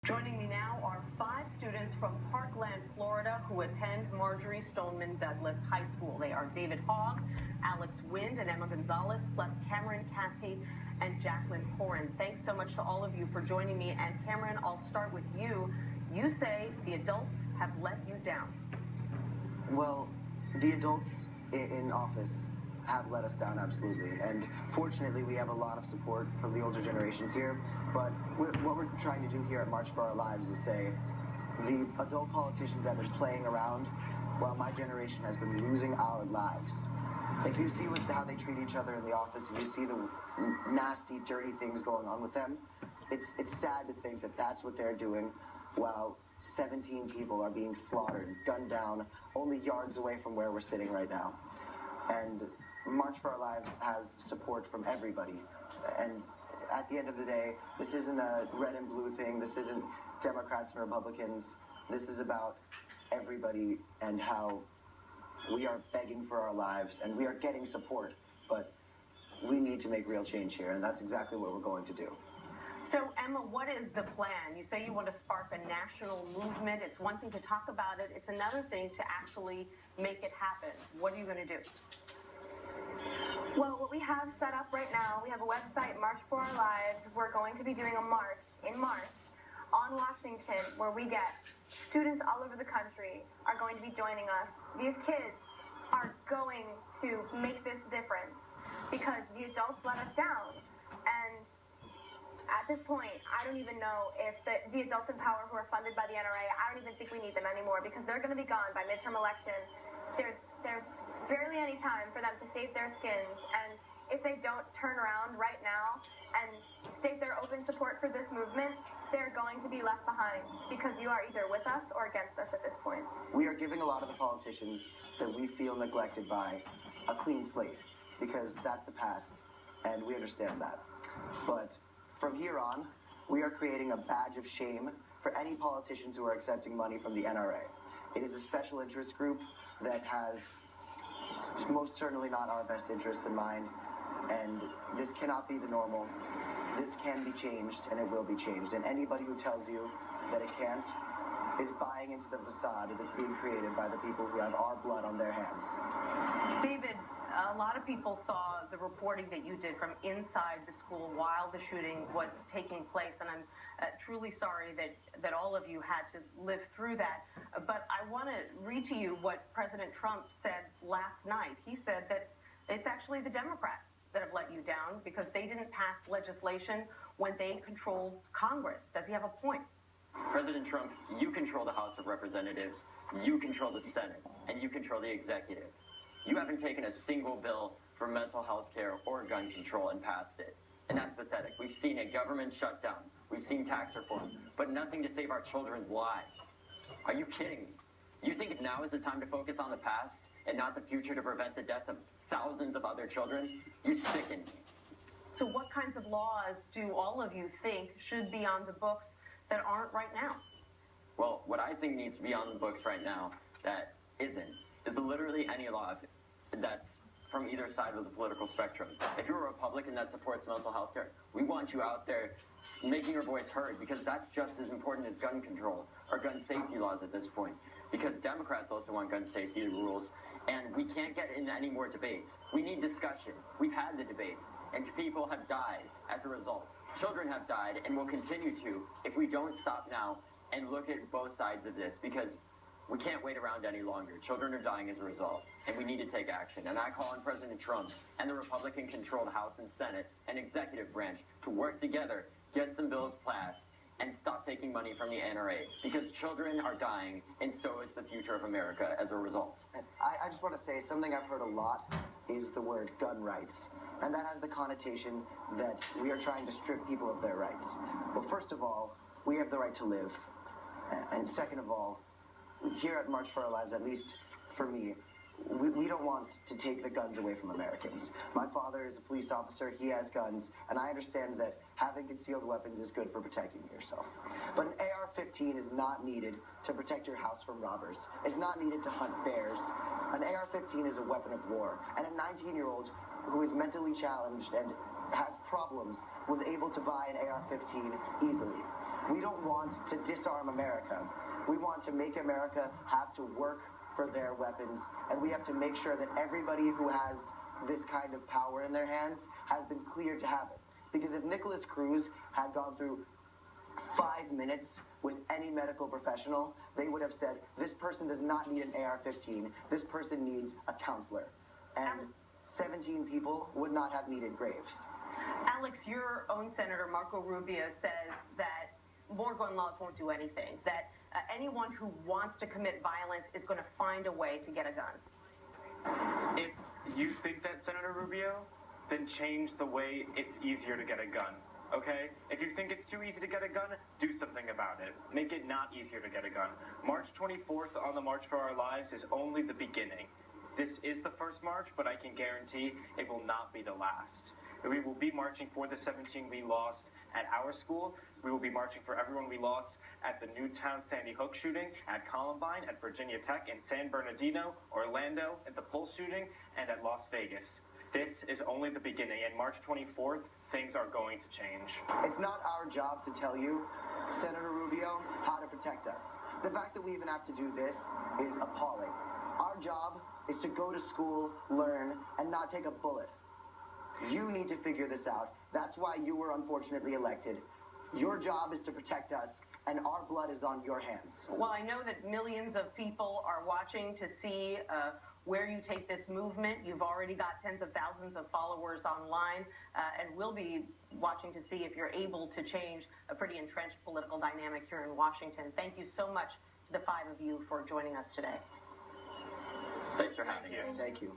Joining me now are 5 students from Parkland, Florida, who attend Marjory Stoneman Douglas High School. They are David Hogg, Alex Wind, and Emma Gonzalez, plus Cameron Caskey and Jacqueline Horan. Thanks so much to all of you for joining me. And Cameron, I'll start with you. You say the adults have let you down. Well, the adults in office have let us down, absolutely. And fortunately, we have a lot of support from the older generations here. But what we're trying to do here at March for Our Lives is say the adult politicians have been playing around while my generation has been losing our lives. If you see how they treat each other in the office, if you see the nasty, dirty things going on with them, it's sad to think that that's what they're doing while 17 people are being slaughtered, gunned down, only yards away from where we're sitting right now. And March for Our Lives has support from everybody. And at the end of the day, this isn't a red and blue thing. This isn't Democrats and Republicans. This is about everybody and how we are begging for our lives and we are getting support. But we need to make real change here, and that's exactly what we're going to do. So, Emma, what is the plan? You say you want to spark a national movement. It's one thing to talk about it. It's another thing to actually make it happen. What are you going to do? Well, what we have set up right now, we have a website, March for Our Lives. We're going to be doing a march in March on Washington, where we get students all over the country are going to be joining us. These kids are going to make this difference because the adults let us down. And at this point, I don't even know if the adults in power who are funded by the NRA, I don't even think we need them anymore because they're going to be gone by midterm election. There's barely any time for them to save their skins, and if they don't turn around right now and state their open support for this movement, they're going to be left behind because you are either with us or against us at this point. We are giving a lot of the politicians that we feel neglected by a clean slate because that's the past, and we understand that. But from here on, we are creating a badge of shame for any politicians who are accepting money from the NRA. It is a special interest group that has most certainly not our best interests in mind, and this cannot be the normal. This can be changed, and it will be changed. And anybody who tells you that it can't is buying into the facade that's being created by the people who have our blood on their hands. David, a lot of people saw the reporting that you did from inside the school while the shooting was taking place, and I'm truly sorry that all of you had to live through that. But I want to read to you what President Trump said last night. He said that it's actually the Democrats that have let you down because they didn't pass legislation when they controlled Congress. Does he have a point? President Trump, you control the House of Representatives, you control the Senate, and you control the executive. You haven't taken a single bill for mental health care or gun control and passed it. And that's pathetic. We've seen a government shutdown. We've seen tax reform, but nothing to save our children's lives. Are you kidding me? You think now is the time to focus on the past and not the future to prevent the death of thousands of other children? You sicken me. So what kinds of laws do all of you think should be on the books that aren't right now? Well, what I think needs to be on the books right now that isn't is literally any law that's from either side of the political spectrum. If you're a Republican that supports mental health care, we want you out there making your voice heard because that's just as important as gun control or gun safety laws at this point. Because Democrats also want gun safety rules, and we can't get into any more debates. We need discussion. We've had the debates, and people have died as a result. Children have died and will continue to if we don't stop now and look at both sides of this because we can't wait around any longer. Children are dying as a result, and we need to take action. And I call on President Trump and the Republican-controlled House and Senate and executive branch to work together, get some bills passed, and stop taking money from the NRA because children are dying, and so is the future of America as a result. I just want to say something I've heard a lot is the word gun rights. And that has the connotation that we are trying to strip people of their rights. Well, first of all, we have the right to live. And second of all, here at March for Our Lives, at least for me, we don't want to take the guns away from Americans. My father is a police officer, he has guns, and I understand that having concealed weapons is good for protecting yourself. But an AR-15 is not needed to protect your house from robbers. It's not needed to hunt bears. An AR-15 is a weapon of war, and a 19-year-old who is mentally challenged and has problems was able to buy an AR-15 easily. We don't want to disarm America. We want to make America have to work for their weapons, and we have to make sure that everybody who has this kind of power in their hands has been cleared to have it. Because if Nicholas Cruz had gone through 5 minutes with any medical professional, they would have said, this person does not need an AR-15, this person needs a counselor. And 17 people would not have needed Graves. Alex, your own Senator Marco Rubio says that more gun laws won't do anything, that anyone who wants to commit violence is going to find a way to get a gun. If you think that, Senator Rubio, then change the way it's easier to get a gun, okay? If you think it's too easy to get a gun, do something about it. Make it not easier to get a gun. March 24th on the March for Our Lives is only the beginning. This is the first march, but I can guarantee it will not be the last. We will be marching for the 17 we lost at our school. We will be marching for everyone we lost at the Newtown Sandy Hook shooting, at Columbine, at Virginia Tech, in San Bernardino, Orlando, at the Pulse shooting, and at Las Vegas. This is only the beginning, and March 24th, things are going to change. It's not our job to tell you, Senator Rubio, how to protect us. The fact that we even have to do this is appalling. Our job is to go to school, learn, and not take a bullet. You need to figure this out. That's why you were unfortunately elected. Your job is to protect us, and our blood is on your hands. Well, I know that millions of people are watching to see where you take this movement. You've already got tens of thousands of followers online, and we'll be watching to see if you're able to change a pretty entrenched political dynamic here in Washington. Thank you so much to the 5 of you for joining us today. Thanks for having us. Thank you.